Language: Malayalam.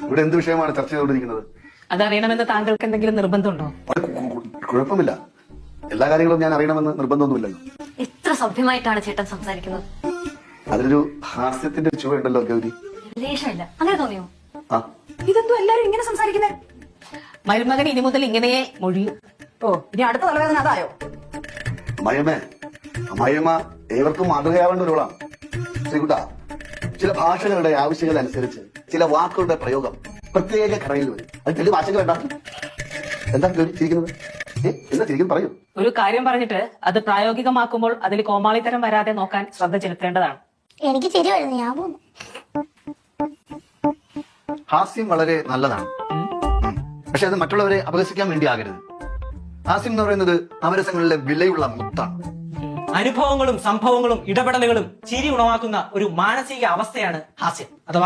ഇവിടെ എന്ത് വിഷയമാണ് ചർച്ച ചെയ്തുകൊണ്ടിരിക്കുന്നത്? അതറിയണമെന്ന് താങ്കൾക്ക് എന്തെങ്കിലും നിർബന്ധമുണ്ടോ? കുഴപ്പമില്ല, എല്ലാ കാര്യങ്ങളും ഞാൻ അറിയണമെന്ന് നിർബന്ധമൊന്നുമില്ലല്ലോ. എത്ര സഭ്യമായിട്ടാണ് ചേട്ടൻ സംസാരിക്കുന്നത്. അതിലൊരു ഹാസ്യത്തിന്റെ ഒരു ചുവയുണ്ടല്ലോ ഗൗരി. ലേശമില്ല, അങ്ങനെ തോന്നിയോ? ആ, ഇതെന്തോ എല്ലാരും ഇങ്ങനെ സംസാരിക്കുന്നേ? മരുമകൻ ഇനി മുതൽ ഇങ്ങനെയേ മൊഴിയൂ. ഓ, ഇനി അടുത്ത തലവേദന അതായോ? അമ്മായിയമ്മ ഏവർക്കും മാതൃകയാവേണ്ട ഒരാളാണ്. ശ്രീകുട്ട, ചില ഭാഷകളുടെ ആവശ്യകത അനുസരിച്ച് ചില വാക്കുകളുടെ പ്രയോഗം പ്രത്യേക ഘടനയിൽ വരും. അത് ചില ഭാഷകൾ വേണ്ട. എന്താ ഗൗരി ചിരിക്കുന്നത്? എന്താ ചിരിക്കുന്നത്? പറയൂ. ഒരു കാര്യം പറഞ്ഞിട്ട് അത് പ്രായോഗികമാക്കുമ്പോൾ അതിൽ കോമാളിത്തരം വരാതെ നോക്കാൻ ശ്രദ്ധ ചെലുത്തേണ്ടതാണ്. എനിക്ക് ശരി വരുന്നു, ഞാൻ പോകുന്നു. ഹാസ്യം വളരെ നല്ലതാണ്, പക്ഷെ അത് മറ്റുള്ളവരെ അപഹസിക്കാൻ വേണ്ടി ആകരുത്. ഹാസ്യം എന്ന് പറയുന്നത് നവരസങ്ങളിലെ വിലയുള്ള മുത്താണ്. അനുഭവങ്ങളും സംഭവങ്ങളും ഇടപെടലുകളും ചിരി ഉണവാക്കുന്ന ഒരു മാനസിക അവസ്ഥയാണ് ഹാസ്യം അഥവാ